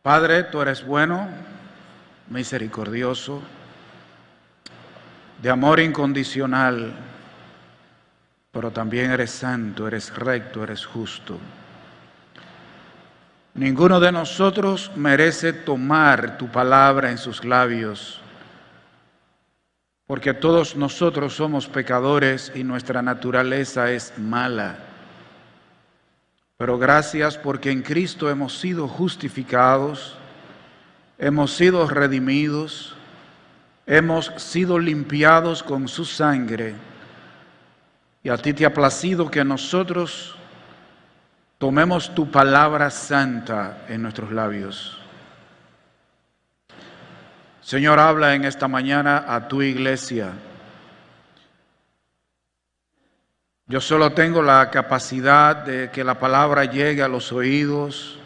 Padre, tú eres bueno, misericordioso, de amor incondicional, pero también eres santo, eres recto, eres justo. Ninguno de nosotros merece tomar tu palabra en sus labios, porque todos nosotros somos pecadores y nuestra naturaleza es mala. Pero gracias porque en Cristo hemos sido justificados, hemos sido redimidos, hemos sido limpiados con su sangre. Y a ti te ha placido que nosotros tomemos tu palabra santa en nuestros labios. Señor, habla en esta mañana a tu iglesia. Yo solo tengo la capacidad de que la palabra llegue a los oídos,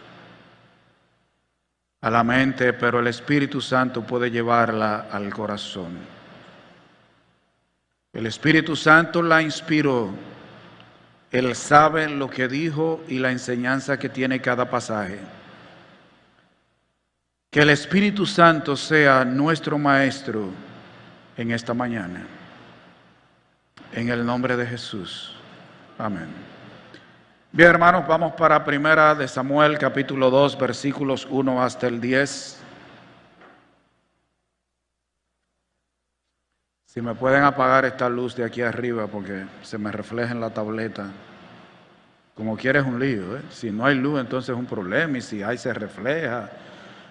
a la mente, pero el Espíritu Santo puede llevarla al corazón. El Espíritu Santo la inspiró. Él sabe lo que dijo y la enseñanza que tiene cada pasaje. Que el Espíritu Santo sea nuestro Maestro en esta mañana. En el nombre de Jesús. Amén. Bien, hermanos, vamos para Primera de Samuel, capítulo 2, versículos 1 hasta el 10. Si me pueden apagar esta luz de aquí arriba porque se me refleja en la tableta. Como quiera es un lío, ¿eh? Si no hay luz, entonces es un problema, y si hay, se refleja.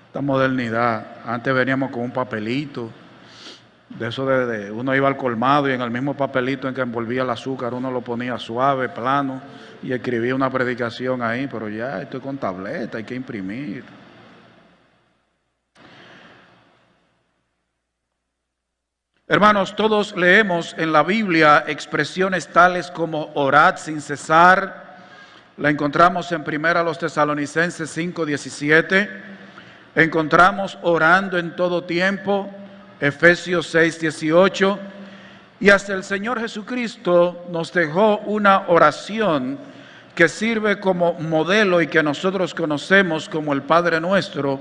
Esta modernidad. Antes veníamos con un papelito. De eso de uno iba al colmado y en el mismo papelito en que envolvía el azúcar uno lo ponía suave, plano y escribía una predicación ahí, pero ya estoy con tableta, hay que imprimir. Hermanos, todos leemos en la Biblia expresiones tales como orad sin cesar. La encontramos en 1 Tesalonicenses 5:17. Encontramos orando en todo tiempo. Efesios 6:18, y hasta el Señor Jesucristo nos dejó una oración que sirve como modelo y que nosotros conocemos como el Padre Nuestro,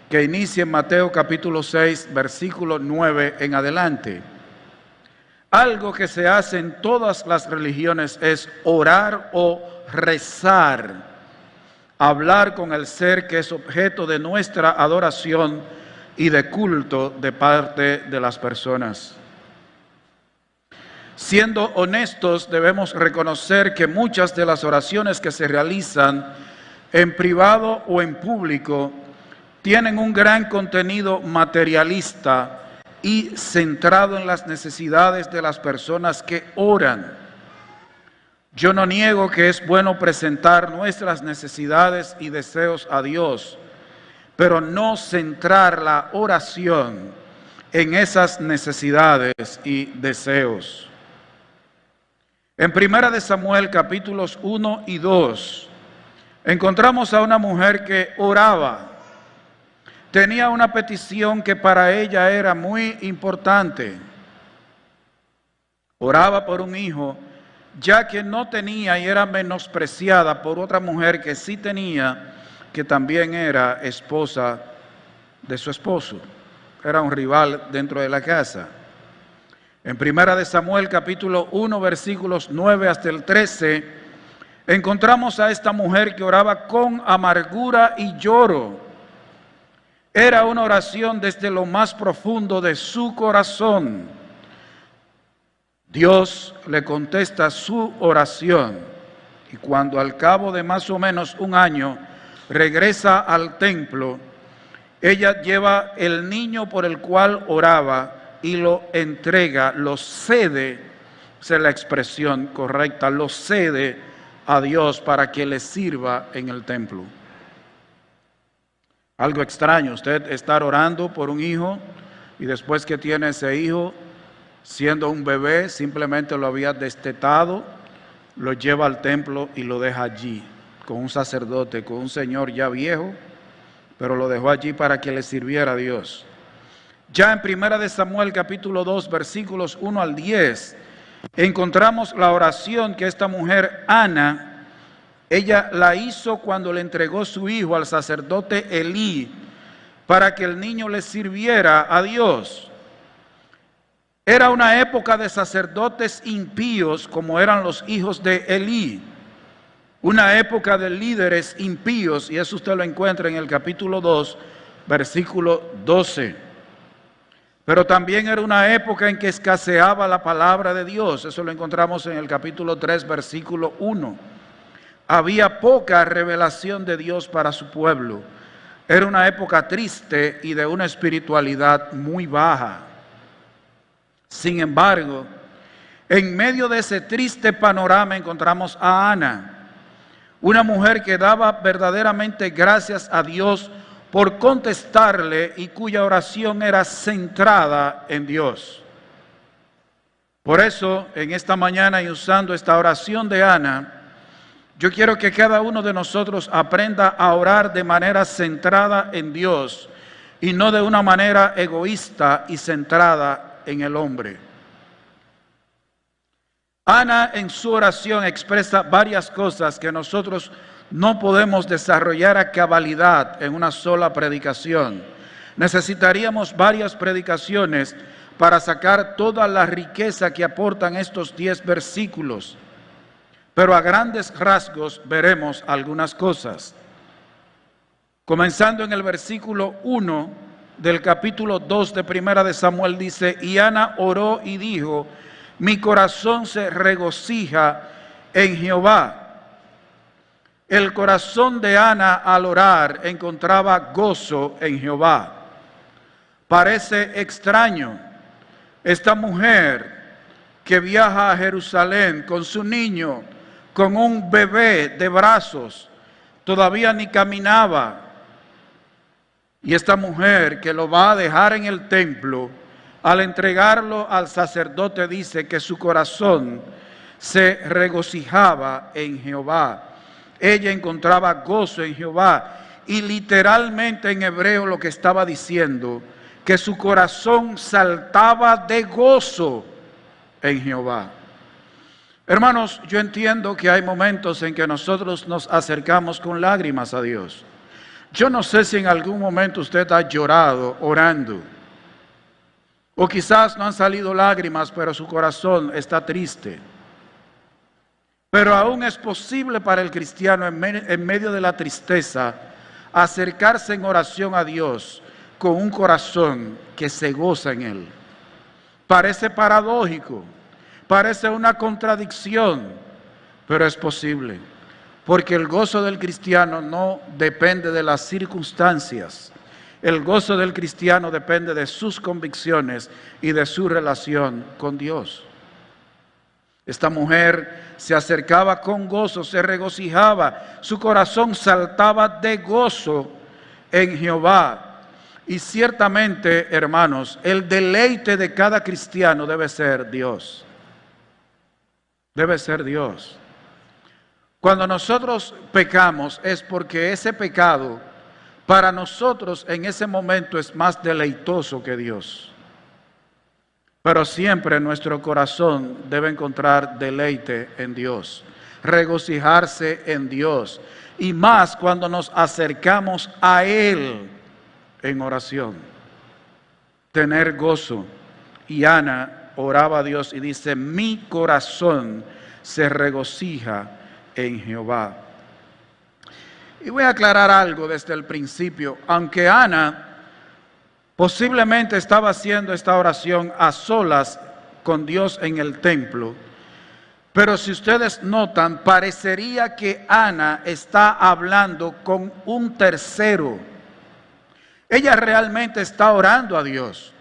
que inicia en Mateo capítulo 6, versículo 9 en adelante. Algo que se hace en todas las religiones es orar o rezar, hablar con el ser que es objeto de nuestra adoración y de culto de parte de las personas. Siendo honestos, debemos reconocer que muchas de las oraciones que se realizan en privado o en público tienen un gran contenido materialista y centrado en las necesidades de las personas que oran. Yo no niego que es bueno presentar nuestras necesidades y deseos a Dios, pero no centrar la oración en esas necesidades y deseos. En 1 de Samuel capítulos 1 y 2 encontramos a una mujer que oraba. Tenía una petición que para ella era muy importante. Oraba por un hijo, ya que no tenía y era menospreciada por otra mujer que sí tenía, que también era esposa de su esposo. Era un rival dentro de la casa. En 1 de Samuel capítulo 1 versículos 9 hasta el 13, encontramos a esta mujer que oraba con amargura y lloro. Era una oración desde lo más profundo de su corazón. Dios le contesta su oración, y cuando al cabo de más o menos un año regresa al templo, ella lleva el niño por el cual oraba y lo entrega, lo cede, esa es la expresión correcta, lo cede a Dios para que le sirva en el templo. Algo extraño, usted estar orando por un hijo y después que tiene ese hijo, siendo un bebé, simplemente lo había destetado, lo lleva al templo y lo deja allí, con un sacerdote, con un señor ya viejo, pero lo dejó allí para que le sirviera a Dios. Ya en 1 de Samuel capítulo 2 versículos 1 al 10 encontramos la oración que esta mujer Ana, ella la hizo cuando le entregó su hijo al sacerdote Elí para que el niño le sirviera a Dios. Era una época de sacerdotes impíos como eran los hijos de Elí. Una época de líderes impíos, y eso usted lo encuentra en el capítulo 2, versículo 12. Pero también era una época en que escaseaba la palabra de Dios. Eso lo encontramos en el capítulo 3, versículo 1. Había poca revelación de Dios para su pueblo. Era una época triste y de una espiritualidad muy baja. Sin embargo, en medio de ese triste panorama encontramos a Ana, una mujer que daba verdaderamente gracias a Dios por contestarle y cuya oración era centrada en Dios. Por eso, en esta mañana y usando esta oración de Ana, yo quiero que cada uno de nosotros aprenda a orar de manera centrada en Dios y no de una manera egoísta y centrada en el hombre. Ana en su oración expresa varias cosas que nosotros no podemos desarrollar a cabalidad en una sola predicación. Necesitaríamos varias predicaciones para sacar toda la riqueza que aportan estos 10 versículos. Pero a grandes rasgos veremos algunas cosas. Comenzando en el versículo 1 del capítulo 2 de Primera de Samuel dice, y Ana oró y dijo, mi corazón se regocija en Jehová. El corazón de Ana al orar encontraba gozo en Jehová. Parece extraño esta mujer que viaja a Jerusalén con su niño, con un bebé de brazos, todavía ni caminaba. Y esta mujer que lo va a dejar en el templo, al entregarlo al sacerdote dice que su corazón se regocijaba en Jehová. Ella encontraba gozo en Jehová. Y literalmente en hebreo lo que estaba diciendo, que su corazón saltaba de gozo en Jehová. Hermanos, yo entiendo que hay momentos en que nosotros nos acercamos con lágrimas a Dios. Yo no sé si en algún momento usted ha llorado orando. O quizás no han salido lágrimas, pero su corazón está triste. Pero aún es posible para el cristiano en medio de la tristeza acercarse en oración a Dios con un corazón que se goza en Él. Parece paradójico, parece una contradicción, pero es posible. Porque el gozo del cristiano no depende de las circunstancias. El gozo del cristiano depende de sus convicciones y de su relación con Dios. Esta mujer se acercaba con gozo, se regocijaba, su corazón saltaba de gozo en Jehová. Y ciertamente, hermanos, el deleite de cada cristiano debe ser Dios. Debe ser Dios. Cuando nosotros pecamos es porque ese pecado para nosotros en ese momento es más deleitoso que Dios. Pero siempre nuestro corazón debe encontrar deleite en Dios, regocijarse en Dios. Y más cuando nos acercamos a Él en oración. Tener gozo. Y Ana oraba a Dios y dice, mi corazón se regocija en Jehová. Y voy a aclarar algo desde el principio. Aunque Ana posiblemente estaba haciendo esta oración a solas con Dios en el templo, pero si ustedes notan, parecería que Ana está hablando con un tercero. Ella realmente está orando a Dios,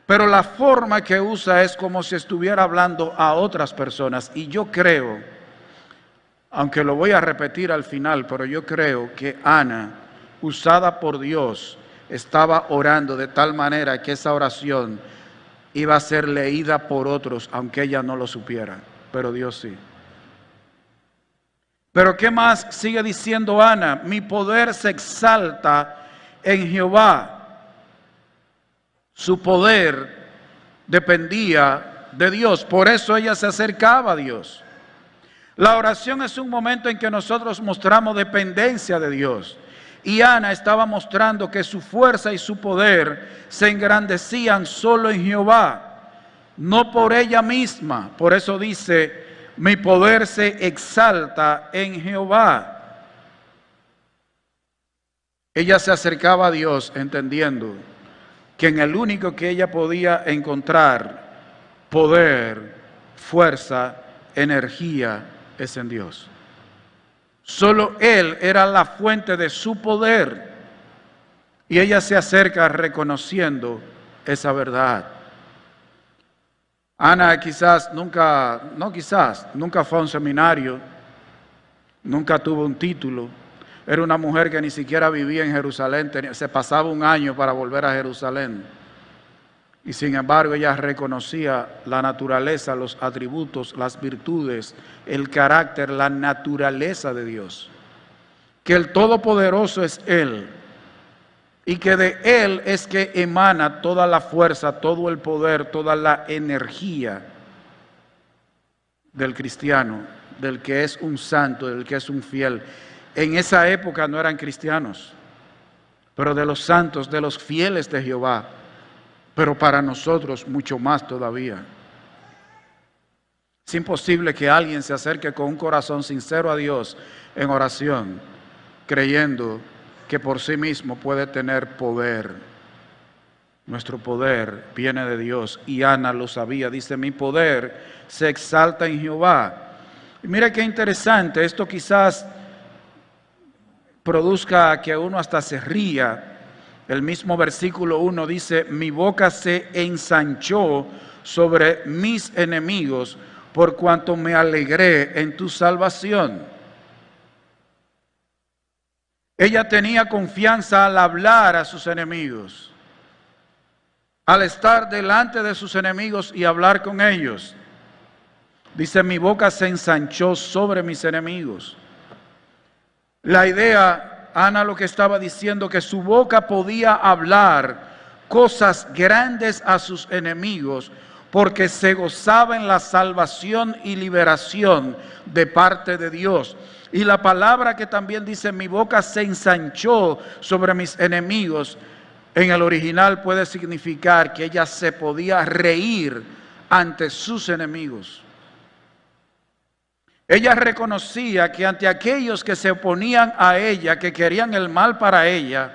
pero la forma que usa es como si estuviera hablando a otras personas. Y yo creo, aunque lo voy a repetir al final, pero yo creo que Ana, usada por Dios, estaba orando de tal manera que esa oración iba a ser leída por otros, aunque ella no lo supiera, pero Dios sí. Pero ¿qué más sigue diciendo Ana? Mi poder se exalta en Jehová. Su poder dependía de Dios, por eso ella se acercaba a Dios. La oración es un momento en que nosotros mostramos dependencia de Dios. Y Ana estaba mostrando que su fuerza y su poder se engrandecían solo en Jehová, no por ella misma. Por eso dice, mi poder se exalta en Jehová. Ella se acercaba a Dios entendiendo que en el único que ella podía encontrar poder, fuerza, energía, es en Dios. Solo Él era la fuente de su poder. Y ella se acerca reconociendo esa verdad. Ana nunca fue a un seminario, nunca tuvo un título. Era una mujer que ni siquiera vivía en Jerusalén, se pasaba un año para volver a Jerusalén. Y sin embargo ella reconocía la naturaleza, los atributos, las virtudes, el carácter, la naturaleza de Dios. Que el Todopoderoso es Él. Y que de Él es que emana toda la fuerza, todo el poder, toda la energía del cristiano, del que es un santo, del que es un fiel. En esa época no eran cristianos, pero de los santos, de los fieles de Jehová. Pero para nosotros mucho más todavía. Es imposible que alguien se acerque con un corazón sincero a Dios en oración, creyendo que por sí mismo puede tener poder. Nuestro poder viene de Dios y Ana lo sabía. Dice, mi poder se exalta en Jehová. Y mira qué interesante, esto quizás produzca que uno hasta se ría. El mismo versículo 1 dice, mi boca se ensanchó sobre mis enemigos por cuanto me alegré en tu salvación. Ella tenía confianza al hablar a sus enemigos, al estar delante de sus enemigos y hablar con ellos. Dice, mi boca se ensanchó sobre mis enemigos. La idea, Ana lo que estaba diciendo, que su boca podía hablar cosas grandes a sus enemigos porque se gozaba en la salvación y liberación de parte de Dios. Y la palabra que también dice, mi boca se ensanchó sobre mis enemigos, en el original puede significar que ella se podía reír ante sus enemigos. Ella reconocía que ante aquellos que se oponían a ella, que querían el mal para ella,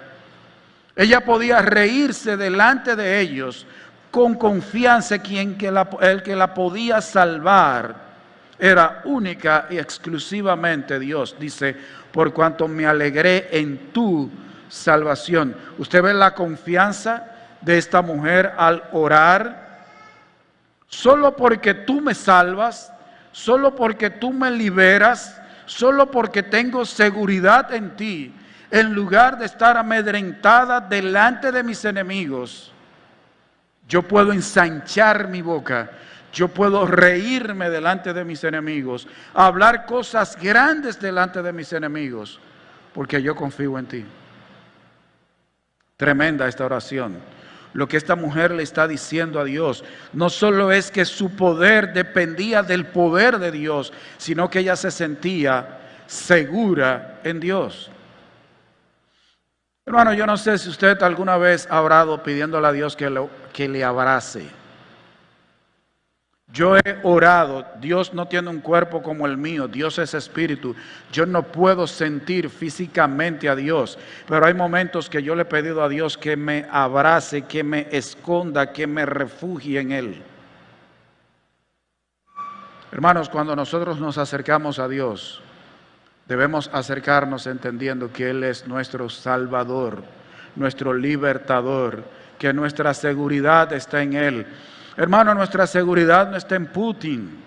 ella podía reírse delante de ellos con confianza que el que la podía salvar era única y exclusivamente Dios. Dice, por cuanto me alegré en tu salvación. ¿Usted ve la confianza de esta mujer al orar? Solo porque tú me salvas, solo porque tú me liberas, solo porque tengo seguridad en ti, en lugar de estar amedrentada delante de mis enemigos, yo puedo ensanchar mi boca, yo puedo reírme delante de mis enemigos, hablar cosas grandes delante de mis enemigos, porque yo confío en ti. Tremenda esta oración. Lo que esta mujer le está diciendo a Dios, no solo es que su poder dependía del poder de Dios, sino que ella se sentía segura en Dios. Hermano, yo no sé si usted alguna vez ha orado pidiéndole a Dios que le abrace. Yo he orado, Dios no tiene un cuerpo como el mío, Dios es espíritu. Yo no puedo sentir físicamente a Dios, pero hay momentos que yo le he pedido a Dios que me abrace, que me esconda, que me refugie en Él. Hermanos, cuando nosotros nos acercamos a Dios, debemos acercarnos entendiendo que Él es nuestro Salvador, nuestro libertador, que nuestra seguridad está en Él. Hermano, nuestra seguridad no está en Putin.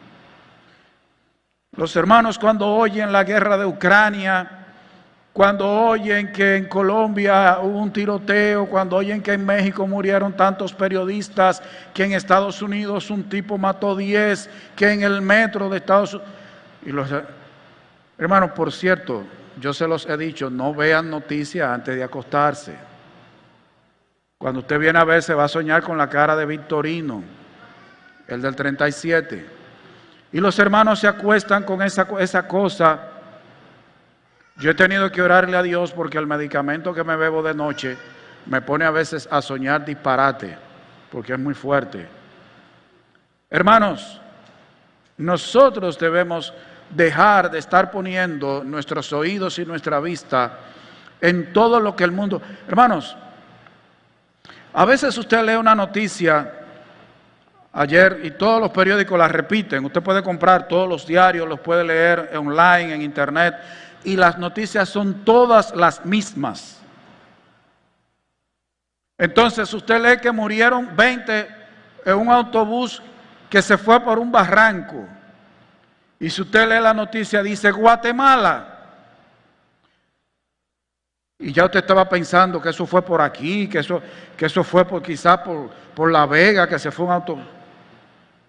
Los hermanos cuando oyen la guerra de Ucrania, cuando oyen que en Colombia hubo un tiroteo, cuando oyen que en México murieron tantos periodistas, que en Estados Unidos un tipo mató 10, que en el metro de Estados Unidos... Hermanos, por cierto, yo se los he dicho, no vean noticias antes de acostarse. Cuando usted viene a ver, se va a soñar con la cara de Victorino, el del 37. Y los hermanos se acuestan con esa cosa Yo he tenido que orarle a Dios porque el medicamento que me bebo de noche me pone a veces a soñar disparate, porque es muy fuerte. Hermanos, nosotros debemos dejar de estar poniendo nuestros oídos y nuestra vista en todo lo que el mundo... Hermanos, a veces usted lee una noticia ayer y todos los periódicos la repiten. Usted puede comprar todos los diarios, los puede leer online, en internet, y las noticias son todas las mismas. Entonces usted lee que murieron 20 en un autobús que se fue por un barranco. Y si usted lee la noticia, dice Guatemala. Y ya usted estaba pensando que eso fue por aquí, que eso fue quizás por La Vega, que se fue un autobús.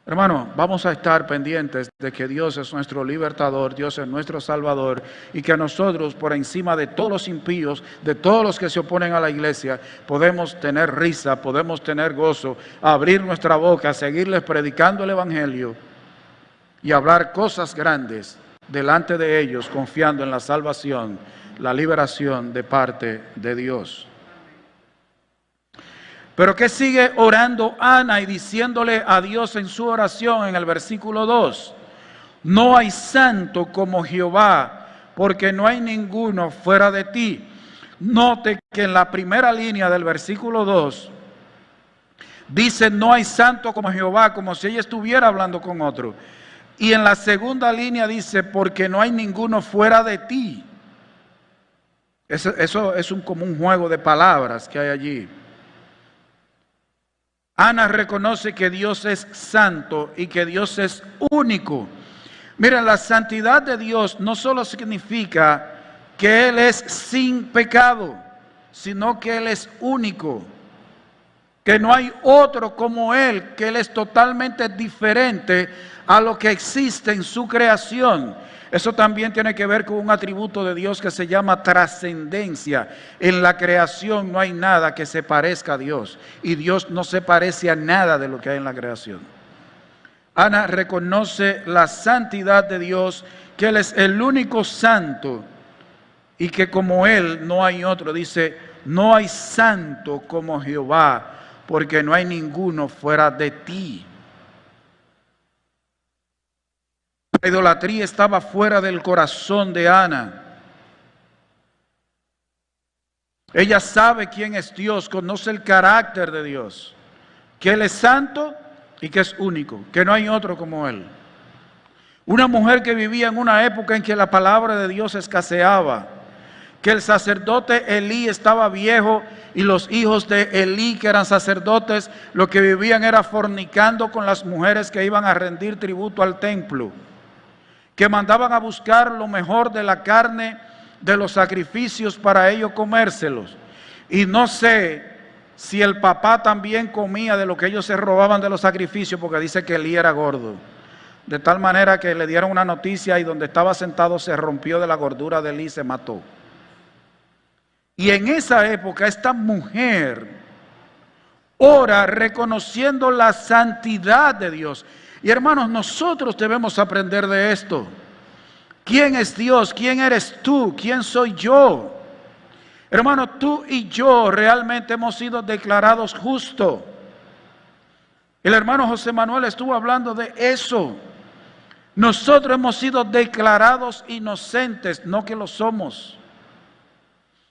Hermano, vamos a estar pendientes de que Dios es nuestro libertador, Dios es nuestro salvador, y que nosotros, por encima de todos los impíos, de todos los que se oponen a la iglesia, podemos tener risa, podemos tener gozo, abrir nuestra boca, seguirles predicando el evangelio y hablar cosas grandes delante de ellos, confiando en la salvación, la liberación de parte de Dios. Pero ¿qué sigue orando Ana y diciéndole a Dios en su oración en el versículo 2? No hay santo como Jehová, porque no hay ninguno fuera de ti. Note que en la primera línea del versículo 2 dice no hay santo como Jehová, como si ella estuviera hablando con otro. Y en la segunda línea dice porque no hay ninguno fuera de ti. Eso es como un juego de palabras que hay allí. Ana reconoce que Dios es santo y que Dios es único. Miren, la santidad de Dios no solo significa que Él es sin pecado, sino que Él es único. Que no hay otro como Él, que Él es totalmente diferente a lo que existe en su creación. Eso también tiene que ver con un atributo de Dios que se llama trascendencia. En la creación no hay nada que se parezca a Dios y Dios no se parece a nada de lo que hay en la creación. Ana reconoce la santidad de Dios, que Él es el único santo y que como Él no hay otro. Dice, no hay santo como Jehová, porque no hay ninguno fuera de ti. La idolatría estaba fuera del corazón de Ana. Ella sabe quién es Dios, conoce el carácter de Dios, que Él es santo y que es único, que no hay otro como Él. Una mujer que vivía en una época en que la palabra de Dios escaseaba, que el sacerdote Elí estaba viejo y los hijos de Elí, que eran sacerdotes, lo que vivían era fornicando con las mujeres que iban a rendir tributo al templo, que mandaban a buscar lo mejor de la carne de los sacrificios para ellos comérselos. Y no sé si el papá también comía de lo que ellos se robaban de los sacrificios, porque dice que Elí era gordo. De tal manera que le dieron una noticia y donde estaba sentado se rompió de la gordura de Elí y se mató. Y en esa época esta mujer ora reconociendo la santidad de Dios. Y hermanos, nosotros debemos aprender de esto. ¿Quién es Dios? ¿Quién eres tú? ¿Quién soy yo? Hermano, tú y yo realmente hemos sido declarados justos. El hermano José Manuel estuvo hablando de eso. Nosotros hemos sido declarados inocentes, no que lo somos.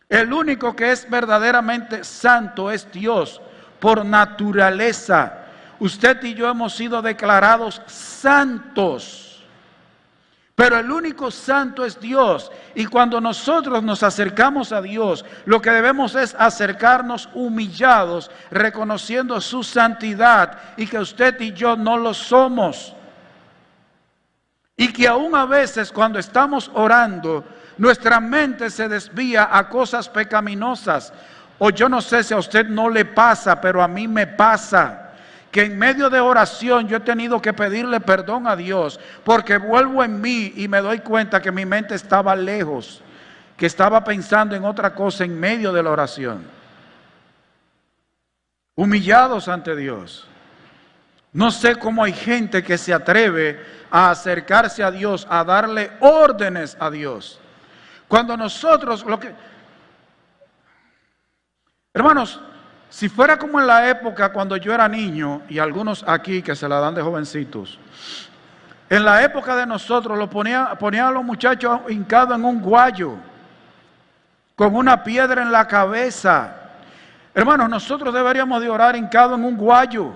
El único que es verdaderamente santo es Dios, por naturaleza. Usted y yo hemos sido declarados santos, pero el único santo es Dios. Y cuando nosotros nos acercamos a Dios, lo que debemos es acercarnos humillados, reconociendo su santidad y que usted y yo no lo somos. Y que aún a veces cuando estamos orando, nuestra mente se desvía a cosas pecaminosas. O yo no sé si a usted no le pasa, pero a mí me pasa. Que en medio de oración yo he tenido que pedirle perdón a Dios, porque vuelvo en mí y me doy cuenta que mi mente estaba lejos, que estaba pensando en otra cosa en medio de la oración. Humillados ante Dios. No sé cómo hay gente que se atreve a acercarse a Dios, a darle órdenes a Dios, Cuando nosotros, hermanos, si fuera como en la época cuando yo era niño, y algunos aquí que se la dan de jovencitos, en la época de nosotros ponían a los muchachos hincados en un guayo, con una piedra en la cabeza. Hermanos, nosotros deberíamos de orar hincados en un guayo.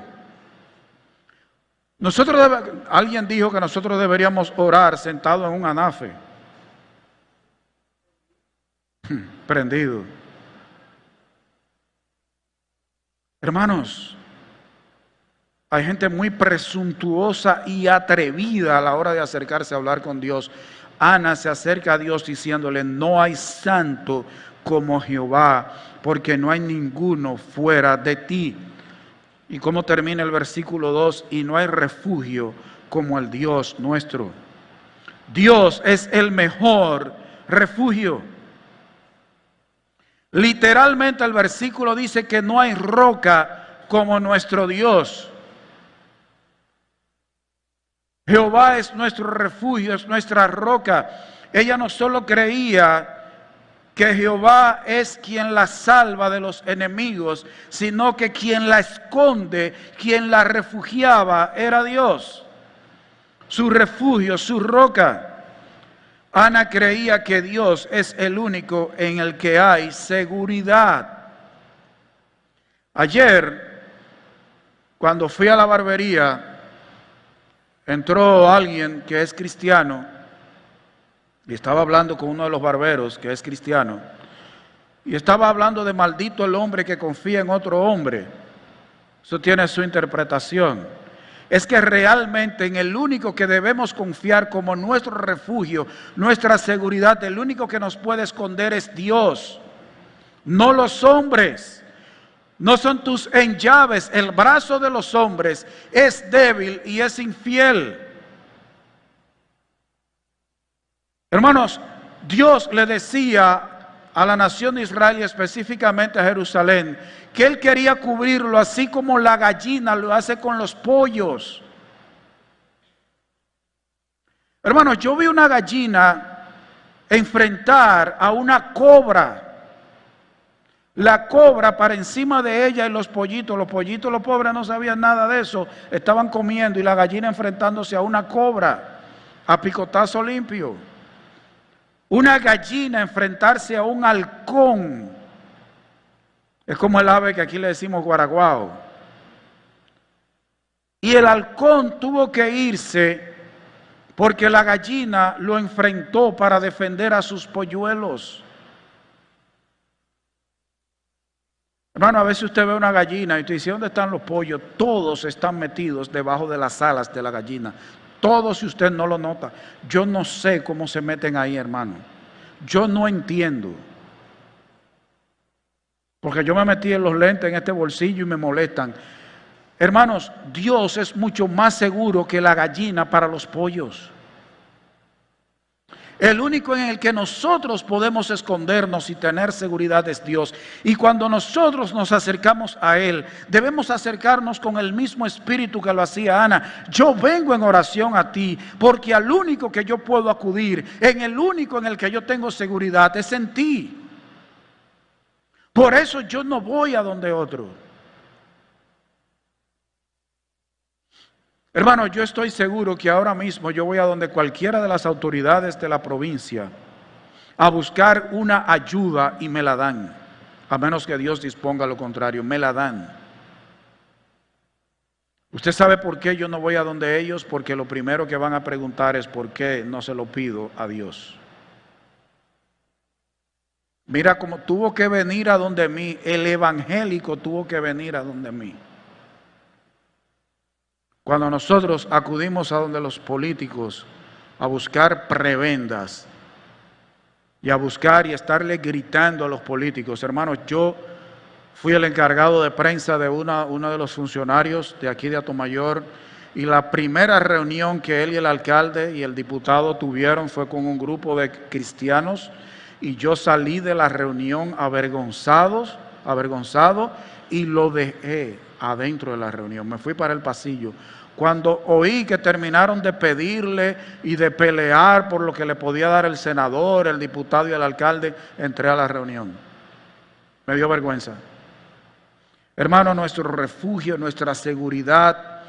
Alguien dijo que nosotros deberíamos orar sentados en un anafe. Prendido. Hermanos, hay gente muy presuntuosa y atrevida a la hora de acercarse a hablar con Dios. Ana se acerca a Dios diciéndole: no hay santo como Jehová, porque no hay ninguno fuera de ti. ¿Y cómo termina el versículo 2? Y no hay refugio como el Dios nuestro. Dios es el mejor refugio. Literalmente el versículo dice que no hay roca como nuestro Dios. Jehová es nuestro refugio, es nuestra roca. Ella no solo creía que Jehová es quien la salva de los enemigos, sino que quien la esconde, quien la refugiaba, era Dios. Su refugio, su roca. Ana creía que Dios es el único en el que hay seguridad. Ayer, cuando fui a la barbería, entró alguien que es cristiano y estaba hablando con uno de los barberos que es cristiano y estaba hablando de maldito el hombre que confía en otro hombre. Eso tiene su interpretación. Es que realmente en el único que debemos confiar como nuestro refugio, nuestra seguridad, el único que nos puede esconder es Dios, no los hombres. No son tus enllaves. El brazo de los hombres es débil y es infiel. Hermanos, Dios le decía a la nación de Israel y específicamente a Jerusalén que Él quería cubrirlo así como la gallina lo hace con los pollos. Hermanos, yo vi una gallina enfrentar a una cobra. La cobra para encima de ella y los pollitos, los pobres no sabían nada de eso, estaban comiendo y la gallina enfrentándose a una cobra a picotazo limpio. Una gallina enfrentarse a un halcón, es como el ave que aquí le decimos guaraguao. Y el halcón tuvo que irse porque la gallina lo enfrentó para defender a sus polluelos. Hermano, a veces usted ve una gallina y usted dice: ¿dónde están los pollos? Todos están metidos debajo de las alas de la gallina. Todos, si usted no lo nota. Yo no sé cómo se meten ahí, hermano. Yo no entiendo. Porque yo me metí en los lentes en este bolsillo y me molestan. Hermanos, Dios es mucho más seguro que la gallina para los pollos. El único en el que nosotros podemos escondernos y tener seguridad es Dios. Y cuando nosotros nos acercamos a Él, debemos acercarnos con el mismo espíritu que lo hacía Ana. Yo vengo en oración a ti, porque al único que yo puedo acudir, en el único en el que yo tengo seguridad, es en ti. Por eso yo no voy a donde otro. Hermano, yo estoy seguro que ahora mismo yo voy a donde cualquiera de las autoridades de la provincia a buscar una ayuda y me la dan, a menos que Dios disponga lo contrario, me la dan. ¿Usted sabe por qué yo no voy a donde ellos? Porque lo primero que van a preguntar es: ¿por qué no se lo pido a Dios? Mira cómo tuvo que venir a donde mí, el evangélico tuvo que venir a donde mí. Cuando nosotros acudimos a donde los políticos a buscar prebendas y a buscar y estarle gritando a los políticos, hermanos, yo fui el encargado de prensa de uno de los funcionarios de aquí de Atomayor, y la primera reunión que él y el alcalde y el diputado tuvieron fue con un grupo de cristianos, y yo salí de la reunión avergonzado, y lo dejé adentro de la reunión. Me fui para el pasillo Cuando oí que terminaron de pedirle y de pelear por lo que le podía dar el senador, el diputado y el alcalde, entré a la reunión. Me dio vergüenza. Hermano, nuestro refugio, nuestra seguridad,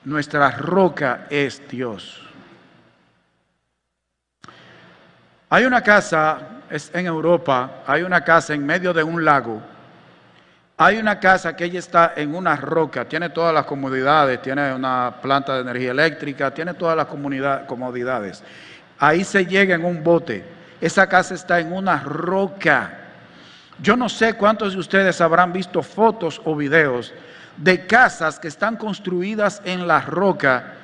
nuestra roca es Dios. Hay una casa, es en Europa, hay una casa en medio de un lago. Hay una casa que ella está en una roca, tiene todas las comodidades, tiene una planta de energía eléctrica, tiene todas las comodidades. Ahí se llega en un bote. Esa casa está en una roca. Yo no sé cuántos de ustedes habrán visto fotos o videos de casas que están construidas en la roca.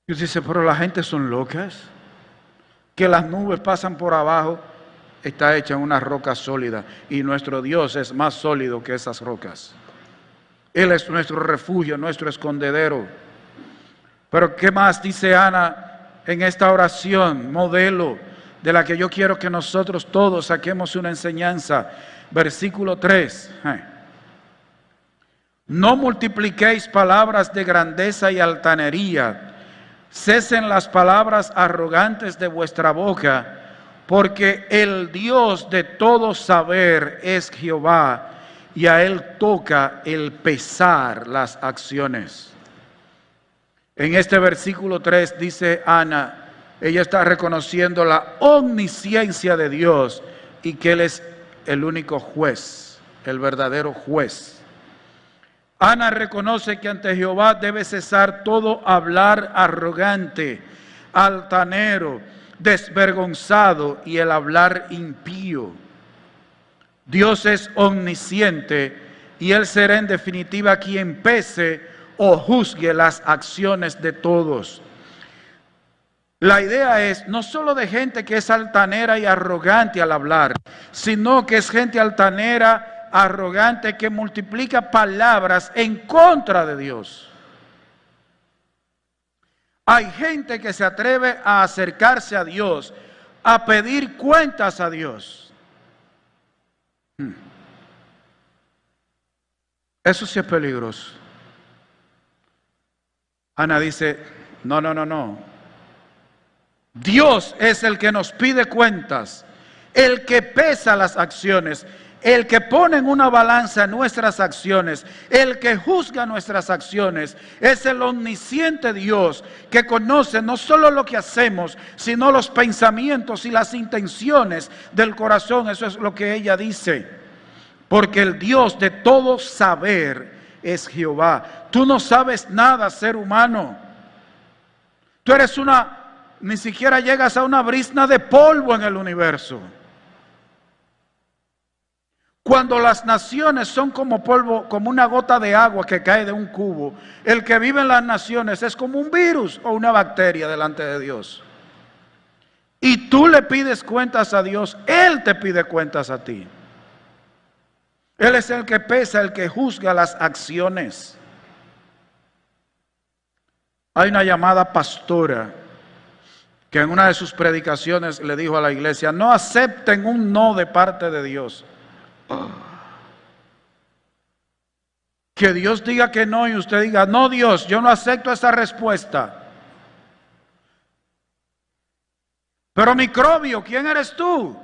Y usted dice, pero la gente son locas. Que las nubes pasan por abajo. Está hecha en una roca sólida y nuestro Dios es más sólido que esas rocas. Él es nuestro refugio, nuestro escondedero. Pero ¿qué más dice Ana en esta oración, modelo, de la que yo quiero que nosotros todos saquemos una enseñanza? Versículo 3. No multipliquéis palabras de grandeza y altanería, cesen las palabras arrogantes de vuestra boca, porque el Dios de todo saber es Jehová, y a Él toca el pesar las acciones. En este versículo 3 dice Ana, ella está reconociendo la omnisciencia de Dios y que Él es el único juez, el verdadero juez. Ana reconoce que ante Jehová debe cesar todo hablar arrogante, altanero, desvergonzado y el hablar impío. Dios es omnisciente y Él será en definitiva quien pese o juzgue las acciones de todos. La idea es no solo de gente que es altanera y arrogante al hablar, sino que es gente altanera, arrogante, que multiplica palabras en contra de Dios. Hay gente que se atreve a acercarse a Dios, a pedir cuentas a Dios. Eso sí es peligroso. Ana dice, no. Dios es el que nos pide cuentas, el que pesa las acciones, el que pone en una balanza nuestras acciones, el que juzga nuestras acciones, es el omnisciente Dios que conoce no solo lo que hacemos, sino los pensamientos y las intenciones del corazón. Eso es lo que ella dice. Porque el Dios de todo saber es Jehová. Tú no sabes nada, ser humano. Tú eres ni siquiera llegas a una brizna de polvo en el universo. Cuando las naciones son como polvo, como una gota de agua que cae de un cubo, el que vive en las naciones es como un virus o una bacteria delante de Dios. Y tú le pides cuentas a Dios, Él te pide cuentas a ti. Él es el que pesa, el que juzga las acciones. Hay una llamada pastora que en una de sus predicaciones le dijo a la iglesia, no acepten un no de parte de Dios. Que Dios diga que no y usted diga, no Dios, yo no acepto esa respuesta. Pero microbio, ¿quién eres tú?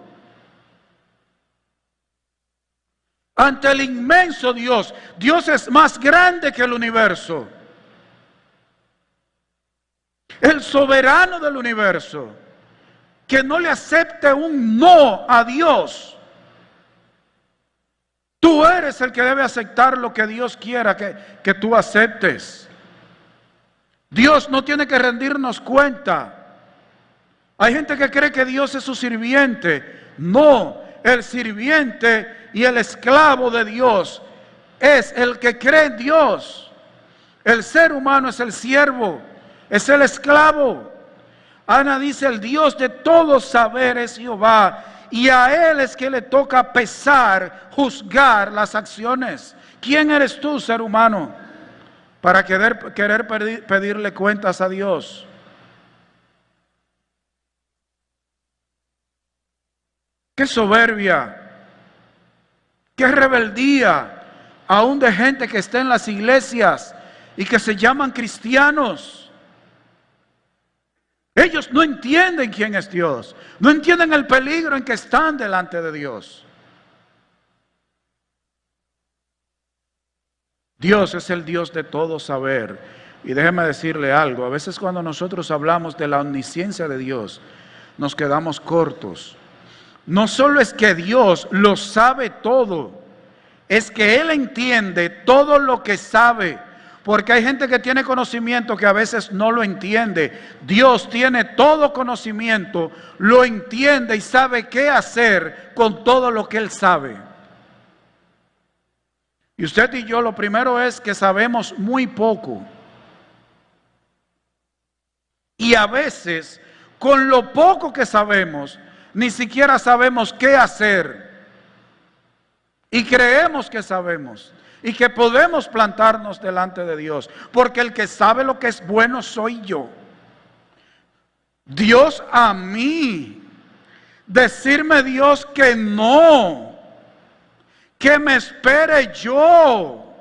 Ante el inmenso Dios, Dios es más grande que el universo. El soberano del universo, que no le acepte un no a Dios. Tú eres el que debe aceptar lo que Dios quiera que tú aceptes. Dios no tiene que rendirnos cuenta. Hay gente que cree que Dios es su sirviente. No, el sirviente y el esclavo de Dios es el que cree en Dios. El ser humano es el siervo, es el esclavo. Ana dice, el Dios de todo saber es Jehová. Y a Él es que le toca pesar, juzgar las acciones. ¿Quién eres tú, ser humano, para querer pedirle cuentas a Dios? ¡Qué soberbia! ¡Qué rebeldía! Aún de gente que está en las iglesias y que se llaman cristianos. Ellos no entienden quién es Dios, no entienden el peligro en que están delante de Dios. Dios es el Dios de todo saber. Y déjeme decirle algo, a veces cuando nosotros hablamos de la omnisciencia de Dios, nos quedamos cortos. No solo es que Dios lo sabe todo, es que Él entiende todo lo que sabe. Porque hay gente que tiene conocimiento que a veces no lo entiende. Dios tiene todo conocimiento, lo entiende y sabe qué hacer con todo lo que Él sabe. Y usted y yo, lo primero es que sabemos muy poco. Y a veces, con lo poco que sabemos, ni siquiera sabemos qué hacer. Y creemos que sabemos. Y que podemos plantarnos delante de Dios. Porque el que sabe lo que es bueno soy yo. Dios a mí. Decirme Dios que no. Que me espere yo.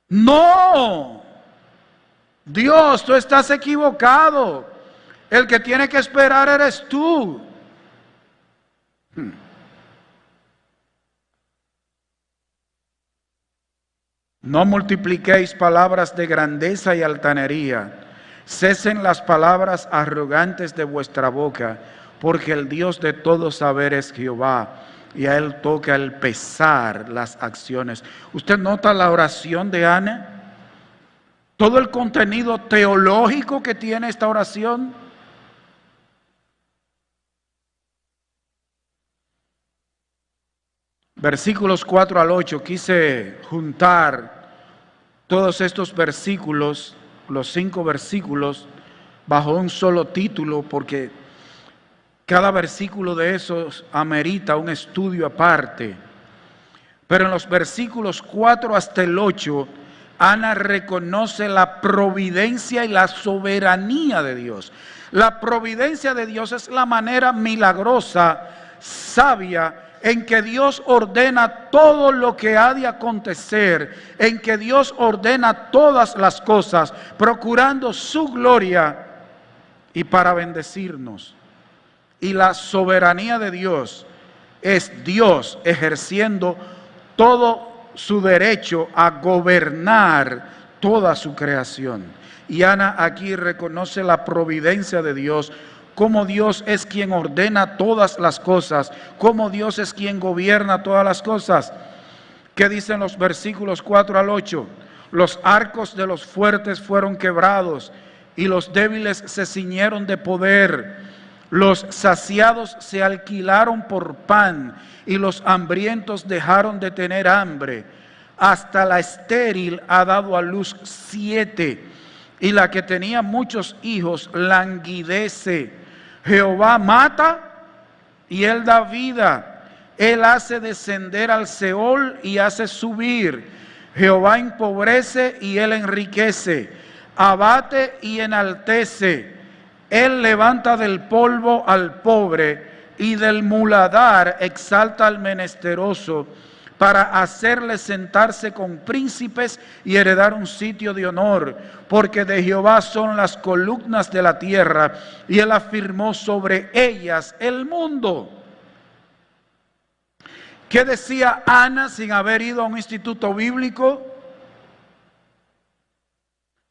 No. Dios, tú estás equivocado. El que tiene que esperar eres tú. No multipliquéis palabras de grandeza y altanería. Cesen las palabras arrogantes de vuestra boca, porque el Dios de todo saber es Jehová, y a Él toca el pesar las acciones. ¿Usted nota la oración de Ana? Todo el contenido teológico que tiene esta oración. Versículos 4 al 8, quise juntar todos estos versículos, los 5 versículos, bajo un solo título, porque cada versículo de esos amerita un estudio aparte. Pero en los versículos 4 hasta el 8, Ana reconoce la providencia y la soberanía de Dios. La providencia de Dios es la manera milagrosa, sabia, en que Dios ordena todo lo que ha de acontecer, en que Dios ordena todas las cosas, procurando su gloria y para bendecirnos. Y la soberanía de Dios es Dios ejerciendo todo su derecho a gobernar toda su creación. Y Ana aquí reconoce la providencia de Dios, como Dios es quien ordena todas las cosas, como Dios es quien gobierna todas las cosas. ¿Qué dicen los versículos 4 al 8? Los arcos de los fuertes fueron quebrados y los débiles se ciñeron de poder. Los saciados se alquilaron por pan y los hambrientos dejaron de tener hambre. Hasta la estéril ha dado a luz 7 y la que tenía muchos hijos languidece. Jehová mata y Él da vida. Él hace descender al Seol y hace subir. Jehová empobrece y Él enriquece. Abate y enaltece. Él levanta del polvo al pobre y del muladar exalta al menesteroso, para hacerle sentarse con príncipes y heredar un sitio de honor, porque de Jehová son las columnas de la tierra, y Él afirmó sobre ellas el mundo. ¿Qué decía Ana sin haber ido a un instituto bíblico?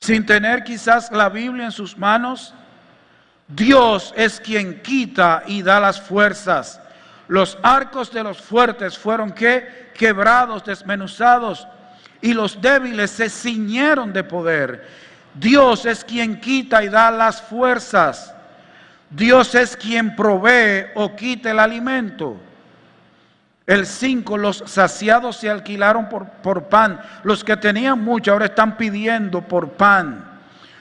Sin tener quizás la Biblia en sus manos. Dios es quien quita y da las fuerzas. Los arcos de los fuertes fueron quebrados, desmenuzados, y los débiles se ciñeron de poder. Dios es quien quita y da las fuerzas. Dios es quien provee o quita el alimento. El 5, los saciados se alquilaron por pan. Los que tenían mucho ahora están pidiendo por pan.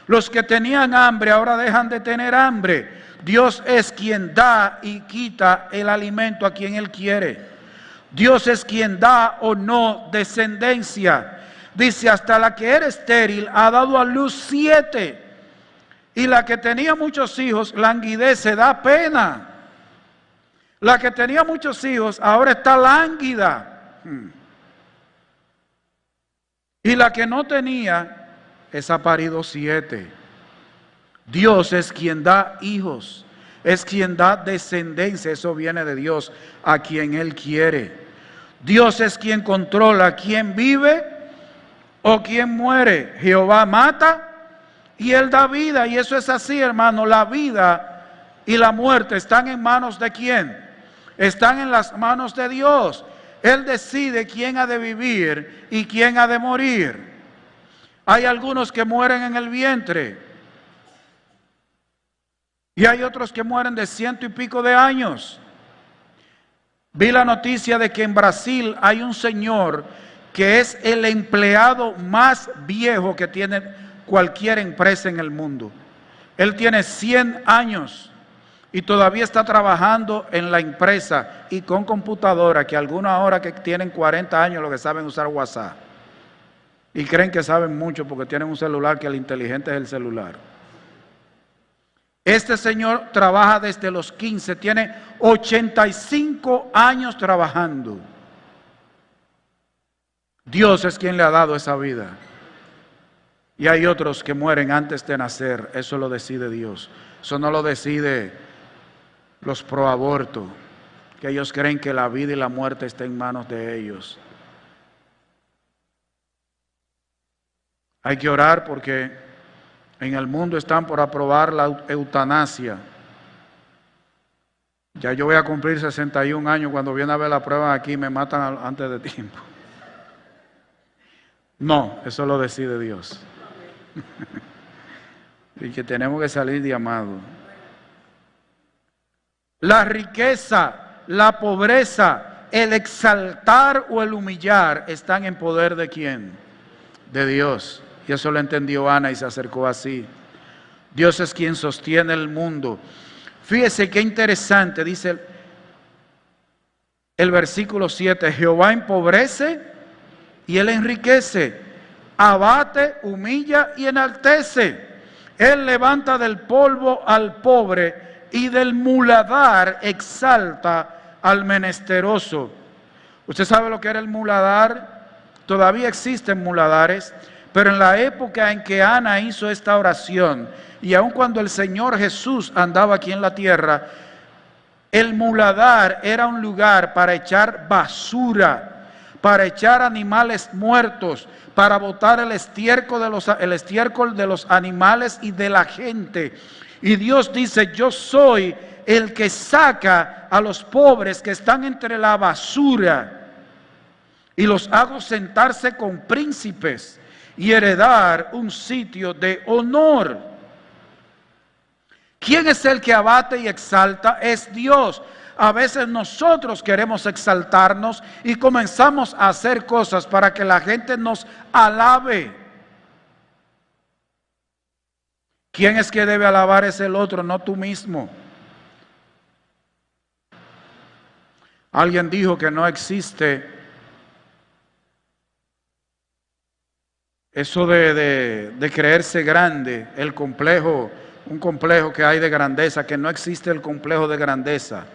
Los que tenían hambre ahora dejan de tener hambre. Dios es quien da y quita el alimento a quien Él quiere. Dios es quien da o no descendencia. Dice, hasta la que era estéril ha dado a luz 7. Y la que tenía muchos hijos languidece, da pena. La que tenía muchos hijos ahora está lánguida. Y la que no tenía, esa ha parido 7. Dios es quien da hijos, es quien da descendencia, eso viene de Dios, a quien Él quiere. Dios es quien controla quién vive o quién muere. Jehová mata y Él da vida, y eso es así, hermano. La vida y la muerte están en manos de quién? Están en las manos de Dios. Él decide quién ha de vivir y quién ha de morir. Hay algunos que mueren en el vientre y hay otros que mueren de 100 y pico de años. Vi la noticia de que en Brasil hay un señor que es el empleado más viejo que tiene cualquier empresa en el mundo. Él tiene 100 años y todavía está trabajando en la empresa y con computadora, que algunos ahora que tienen 40 años lo que saben usar WhatsApp. Y creen que saben mucho porque tienen un celular, que el inteligente es el celular. Este señor trabaja desde los 15, tiene 85 años trabajando. Dios es quien le ha dado esa vida. Y hay otros que mueren antes de nacer, eso lo decide Dios. Eso no lo decide los pro aborto, que ellos creen que la vida y la muerte están en manos de ellos. Hay que orar porque en el mundo están por aprobar la eutanasia. Ya yo voy a cumplir 61 años, cuando viene a ver la prueba aquí me matan antes de tiempo. No, eso lo decide Dios. Y que tenemos que salir de amado. La riqueza, la pobreza, el exaltar o el humillar están en poder ¿de quién? De Dios. Y eso lo entendió Ana y se acercó así. Dios es quien sostiene el mundo. Fíjese qué interesante, dice el versículo 7. Jehová empobrece y Él enriquece. Abate, humilla y enaltece. Él levanta del polvo al pobre y del muladar exalta al menesteroso. ¿Usted sabe lo que era el muladar? Todavía existen muladares. Pero en la época en que Ana hizo esta oración, y aun cuando el Señor Jesús andaba aquí en la tierra, el muladar era un lugar para echar basura, para echar animales muertos, para botar el estiércol de los animales y de la gente. Y Dios dice, yo soy el que saca a los pobres que están entre la basura y los hago sentarse con príncipes y heredar un sitio de honor. ¿Quién es el que abate y exalta? Es Dios. A veces nosotros queremos exaltarnos y comenzamos a hacer cosas para que la gente nos alabe. ¿Quién es que debe alabar? Es el otro, no tú mismo. Alguien dijo que no existe eso de creerse grande, el complejo, un complejo que hay de grandeza, que no existe el complejo de grandeza.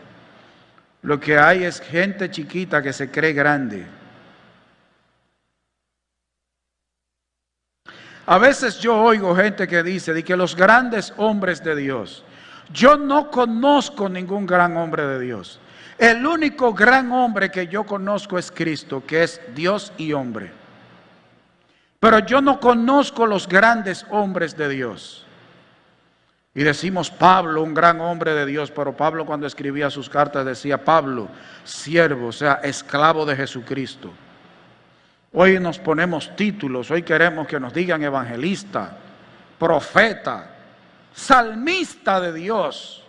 Lo que hay es gente chiquita que se cree grande. A veces yo oigo gente que dice de que los grandes hombres de Dios, yo no conozco ningún gran hombre de Dios. El único gran hombre que yo conozco es Cristo, que es Dios y hombre. Pero yo no conozco los grandes hombres de Dios. Y decimos Pablo, un gran hombre de Dios, pero Pablo cuando escribía sus cartas decía Pablo, siervo, o sea, esclavo de Jesucristo. Hoy nos ponemos títulos, hoy queremos que nos digan evangelista, profeta, salmista de Dios.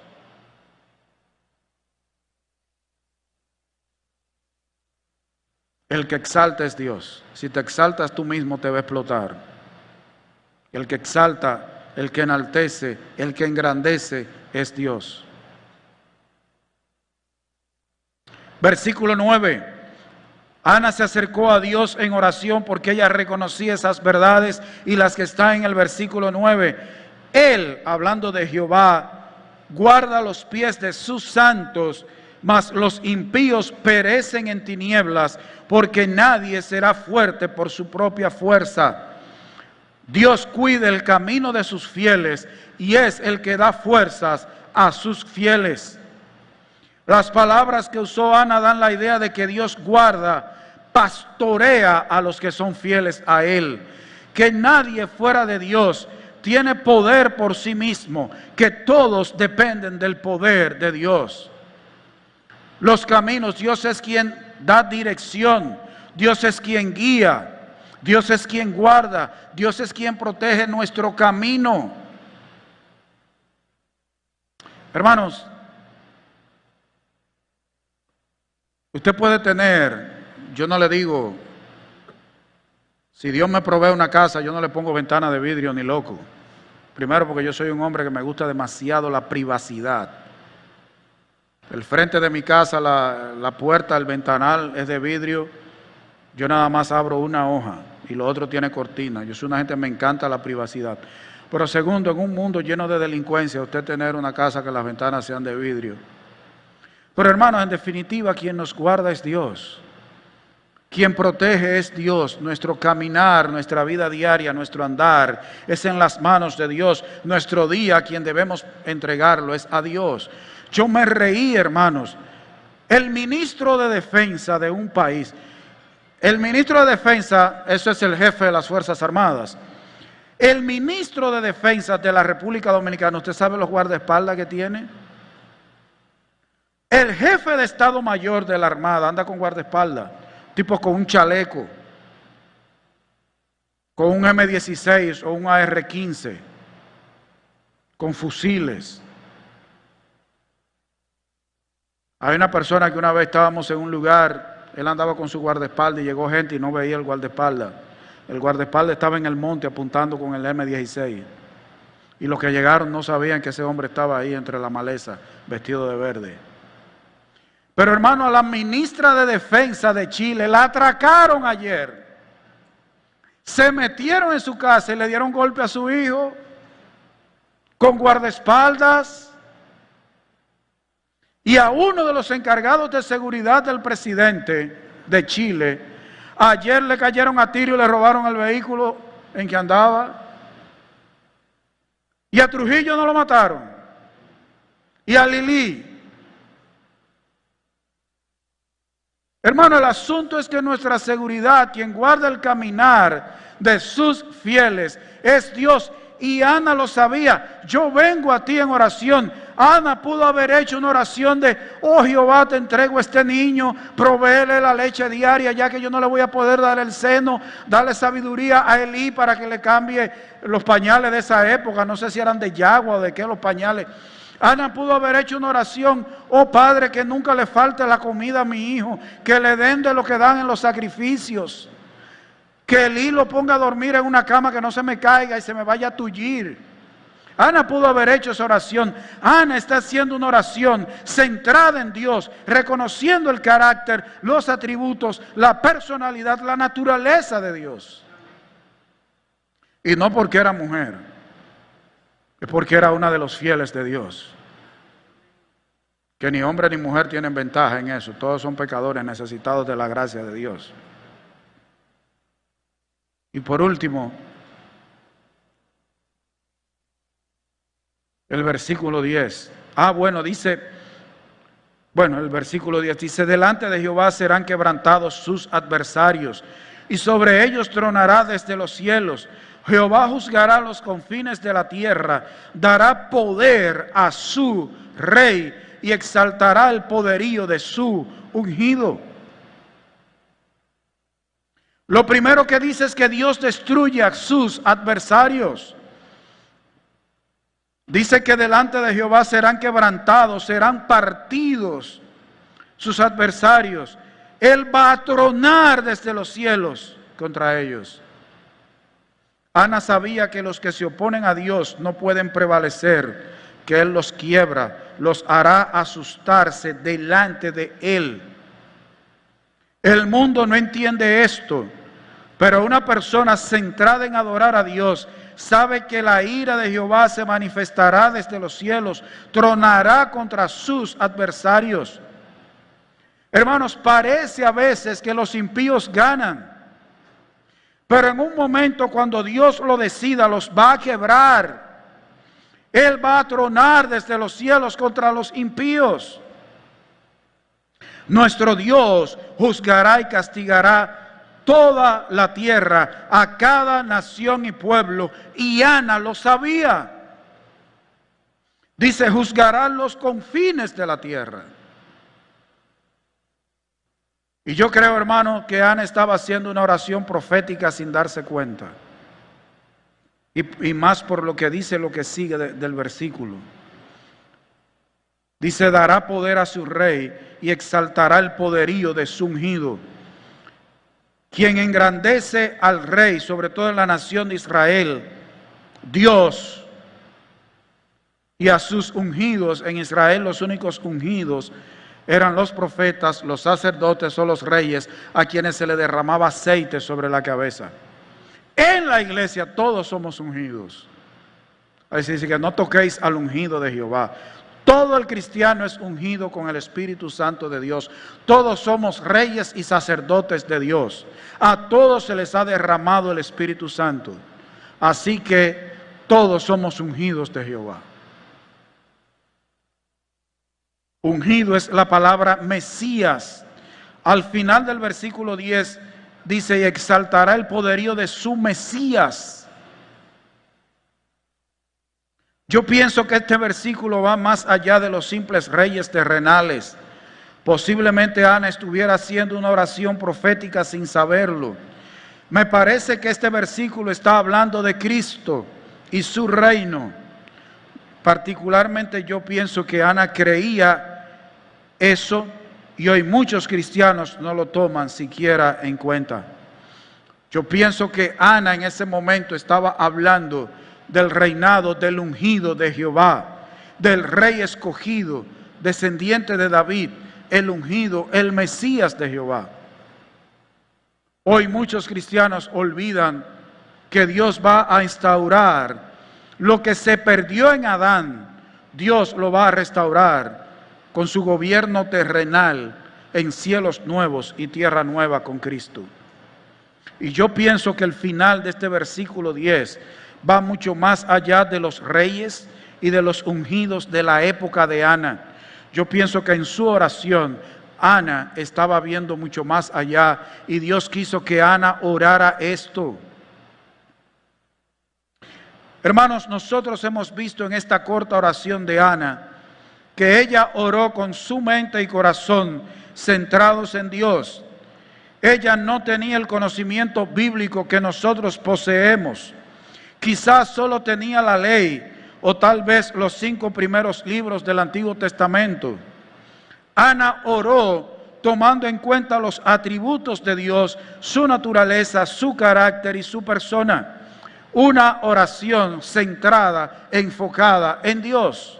El que exalta es Dios. Si te exaltas tú mismo te va a explotar. El que exalta, el que enaltece, el que engrandece es Dios. Versículo 9. Ana se acercó a Dios en oración porque ella reconocía esas verdades y las que están en el versículo 9. Él, hablando de Jehová, guarda los pies de sus santos, mas los impíos perecen en tinieblas, porque nadie será fuerte por su propia fuerza. Dios cuida el camino de sus fieles y es el que da fuerzas a sus fieles. Las palabras que usó Ana dan la idea de que Dios guarda, pastorea a los que son fieles a Él, que nadie fuera de Dios tiene poder por sí mismo, que todos dependen del poder de Dios. Los caminos, Dios es quien da dirección, Dios es quien guía, Dios es quien guarda, Dios es quien protege nuestro camino. Hermanos, usted puede tener, yo no le digo, si Dios me provee una casa, yo no le pongo ventana de vidrio ni loco. Primero porque yo soy un hombre que me gusta demasiado la privacidad. El frente de mi casa, la puerta, el ventanal es de vidrio. Yo nada más abro una hoja y lo otro tiene cortina. Yo soy una gente que me encanta la privacidad. Pero segundo, en un mundo lleno de delincuencia, usted tener una casa que las ventanas sean de vidrio. Pero hermanos, en definitiva, quien nos guarda es Dios. Quien protege es Dios. Nuestro caminar, nuestra vida diaria, nuestro andar es en las manos de Dios. Nuestro día, a quien debemos entregarlo es a Dios. Yo me reí, hermanos. El ministro de defensa de un país, el ministro de defensa, eso es el jefe de las Fuerzas Armadas. El ministro de defensa de la República Dominicana, ¿usted sabe los guardaespaldas que tiene? El jefe de Estado Mayor de la Armada anda con guardaespaldas, tipo con un chaleco, con un M16 o un AR-15, con fusiles. Hay una persona que una vez estábamos en un lugar, él andaba con su guardaespaldas y llegó gente y no veía el guardaespaldas. El guardaespaldas estaba en el monte apuntando con el M16. Y los que llegaron no sabían que ese hombre estaba ahí entre la maleza, vestido de verde. Pero hermano, a la ministra de Defensa de Chile la atracaron ayer. Se metieron en su casa y le dieron golpe a su hijo con guardaespaldas. Y a uno de los encargados de seguridad del presidente de Chile, ayer le cayeron a tiro y le robaron el vehículo en que andaba. Y a Trujillo no lo mataron. Y a Lili. Hermano, el asunto es que nuestra seguridad, quien guarda el caminar de sus fieles, es Dios. Y Ana lo sabía. Yo vengo a ti en oración. Ana pudo haber hecho una oración de: oh Jehová, te entrego a este niño, provéele la leche diaria, ya que yo no le voy a poder dar el seno. Dale sabiduría a Elí para que le cambie los pañales de esa época. No sé si eran de yagua o de qué los pañales. Ana pudo haber hecho una oración: oh Padre, que nunca le falte la comida a mi hijo, que le den de lo que dan en los sacrificios. Que Elí lo ponga a dormir en una cama que no se me caiga y se me vaya a tullir. Ana pudo haber hecho esa oración. Ana está haciendo una oración centrada en Dios, reconociendo el carácter, los atributos, la personalidad, la naturaleza de Dios. Y no porque era mujer, es porque era una de los fieles de Dios. Que ni hombre ni mujer tienen ventaja en eso. Todos son pecadores necesitados de la gracia de Dios. Y por último, el versículo 10. El versículo 10 dice: delante de Jehová serán quebrantados sus adversarios, y sobre ellos tronará desde los cielos. Jehová juzgará los confines de la tierra, dará poder a su rey, y exaltará el poderío de su ungido. Lo primero que dice es que Dios destruye a sus adversarios. Dice que delante de Jehová serán quebrantados, serán partidos sus adversarios. Él va a tronar desde los cielos contra ellos. Ana sabía que los que se oponen a Dios no pueden prevalecer, que Él los quiebra, los hará asustarse delante de Él. El mundo no entiende esto. Pero una persona centrada en adorar a Dios sabe que la ira de Jehová se manifestará desde los cielos, tronará contra sus adversarios. Hermanos, parece a veces que los impíos ganan, pero en un momento cuando Dios lo decida, los va a quebrar. Él va a tronar desde los cielos contra los impíos. Nuestro Dios juzgará y castigará toda la tierra, a cada nación y pueblo, y Ana lo sabía. Dice, juzgará los confines de la tierra. Y yo creo, hermano, que Ana estaba haciendo una oración profética sin darse cuenta. Y más por lo que dice lo que sigue del versículo. Dice, dará poder a su rey y exaltará el poderío de su ungido. Quien engrandece al rey, sobre todo en la nación de Israel, Dios, y a sus ungidos. En Israel los únicos ungidos eran los profetas, los sacerdotes o los reyes, a quienes se le derramaba aceite sobre la cabeza. En la iglesia todos somos ungidos. Así dice que no toquéis al ungido de Jehová. Todo el cristiano es ungido con el Espíritu Santo de Dios. Todos somos reyes y sacerdotes de Dios. A todos se les ha derramado el Espíritu Santo. Así que todos somos ungidos de Jehová. Ungido es la palabra Mesías. Al final del versículo 10 dice, y exaltará el poderío de su Mesías. Yo pienso que este versículo va más allá de los simples reyes terrenales. Posiblemente Ana estuviera haciendo una oración profética sin saberlo. Me parece que este versículo está hablando de Cristo y su reino. Particularmente yo pienso que Ana creía eso y hoy muchos cristianos no lo toman siquiera en cuenta. Yo pienso que Ana en ese momento estaba hablando del reinado del ungido de Jehová, del rey escogido, descendiente de David, el ungido, el Mesías de Jehová. Hoy muchos cristianos olvidan que Dios va a instaurar lo que se perdió en Adán. Dios lo va a restaurar con su gobierno terrenal en cielos nuevos y tierra nueva con Cristo. Y yo pienso que el final de este versículo 10 va mucho más allá de los reyes y de los ungidos de la época de Ana. Yo pienso que en su oración Ana estaba viendo mucho más allá y Dios quiso que Ana orara esto. Hermanos, nosotros hemos visto en esta corta oración de Ana que ella oró con su mente y corazón centrados en Dios. Ella no tenía el conocimiento bíblico que nosotros poseemos. Quizás solo tenía la ley o tal vez los 5 primeros libros del Antiguo Testamento. Ana oró tomando en cuenta los atributos de Dios, su naturaleza, su carácter y su persona. Una oración centrada, enfocada en Dios.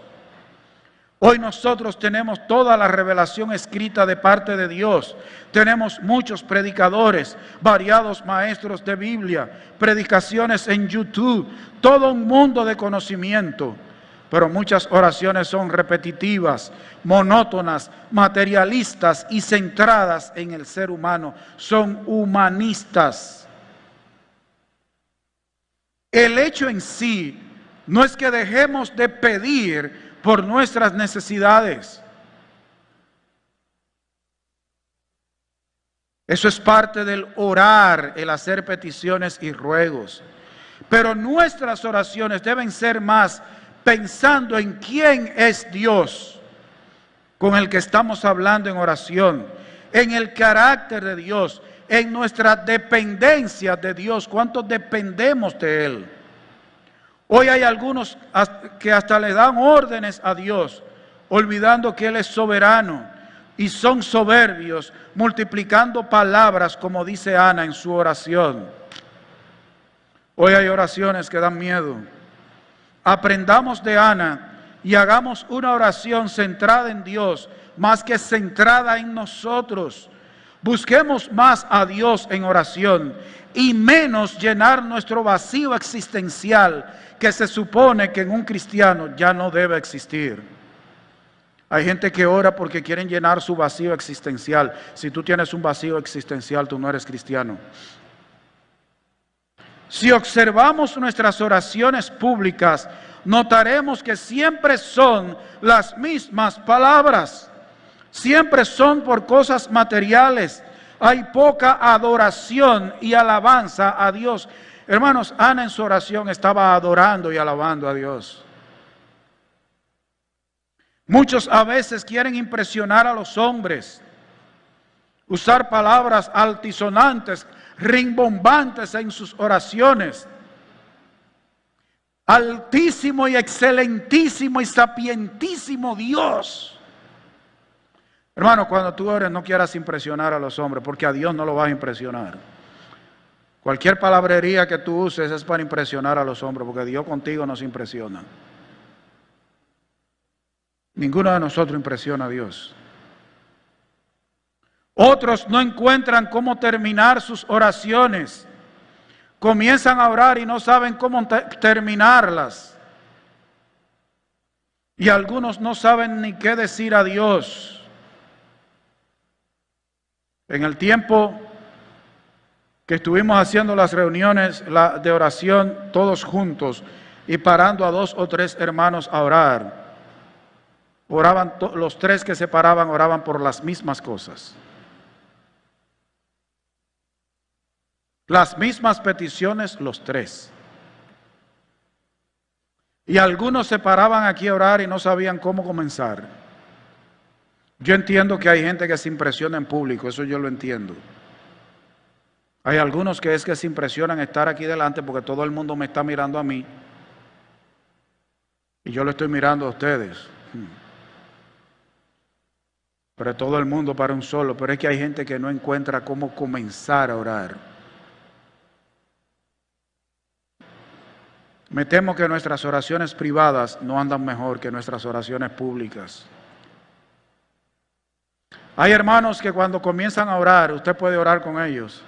Hoy nosotros tenemos toda la revelación escrita de parte de Dios. Tenemos muchos predicadores, variados maestros de Biblia, predicaciones en YouTube, todo un mundo de conocimiento. Pero muchas oraciones son repetitivas, monótonas, materialistas y centradas en el ser humano. Son humanistas. El hecho en sí no es que dejemos de pedir por nuestras necesidades. Eso es parte del orar, el hacer peticiones y ruegos. Pero nuestras oraciones deben ser más pensando en quién es Dios con el que estamos hablando en oración, en el carácter de Dios, en nuestra dependencia de Dios, cuánto dependemos de Él. Hoy hay algunos que hasta le dan órdenes a Dios, olvidando que Él es soberano, y son soberbios, multiplicando palabras, como dice Ana en su oración. Hoy hay oraciones que dan miedo. Aprendamos de Ana y hagamos una oración centrada en Dios, más que centrada en nosotros. Busquemos más a Dios en oración y menos llenar nuestro vacío existencial que se supone que en un cristiano ya no debe existir. Hay gente que ora porque quieren llenar su vacío existencial. Si tú tienes un vacío existencial, tú no eres cristiano. Si observamos nuestras oraciones públicas, notaremos que siempre son las mismas palabras. Siempre son por cosas materiales. Hay poca adoración y alabanza a Dios. Hermanos, Ana en su oración estaba adorando y alabando a Dios. Muchos a veces quieren impresionar a los hombres, usar palabras altisonantes, rimbombantes en sus oraciones. Altísimo y excelentísimo y sapientísimo Dios. Hermano, cuando tú ores no quieras impresionar a los hombres, porque a Dios no lo vas a impresionar. Cualquier palabrería que tú uses es para impresionar a los hombres, porque Dios contigo nos impresiona. Ninguno de nosotros impresiona a Dios. Otros no encuentran cómo terminar sus oraciones. Comienzan a orar y no saben cómo terminarlas. Y algunos no saben ni qué decir a Dios. En el tiempo que estuvimos haciendo las reuniones de oración todos juntos y parando a 2 o 3 hermanos a orar, oraban los 3 que se paraban, oraban por las mismas cosas. Las mismas peticiones, los 3. Y algunos se paraban aquí a orar y no sabían cómo comenzar. Yo entiendo que hay gente que se impresiona en público, eso yo lo entiendo. Hay algunos que se impresionan estar aquí delante porque todo el mundo me está mirando a mí y yo lo estoy mirando a ustedes. Pero todo el mundo para un solo, pero es que hay gente que no encuentra cómo comenzar a orar. Me temo que nuestras oraciones privadas no andan mejor que nuestras oraciones públicas. Hay hermanos que cuando comienzan a orar, usted puede orar con ellos.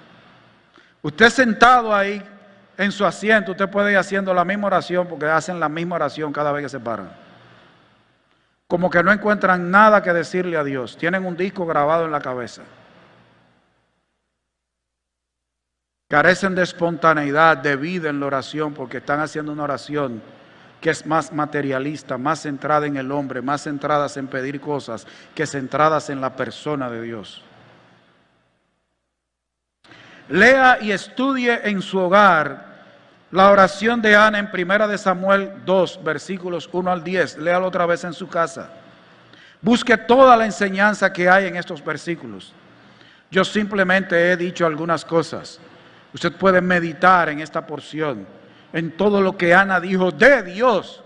Usted sentado ahí en su asiento, usted puede ir haciendo la misma oración porque hacen la misma oración cada vez que se paran. Como que no encuentran nada que decirle a Dios. Tienen un disco grabado en la cabeza. Carecen de espontaneidad, de vida en la oración porque están haciendo una oración que es más materialista, más centrada en el hombre, más centradas en pedir cosas que centradas en la persona de Dios. Lea y estudie en su hogar la oración de Ana en 1 de Samuel 2, versículos 1 al 10. Léalo otra vez en su casa. Busque toda la enseñanza que hay en estos versículos. Yo simplemente he dicho algunas cosas. Usted puede meditar en esta porción, en todo lo que Ana dijo de Dios.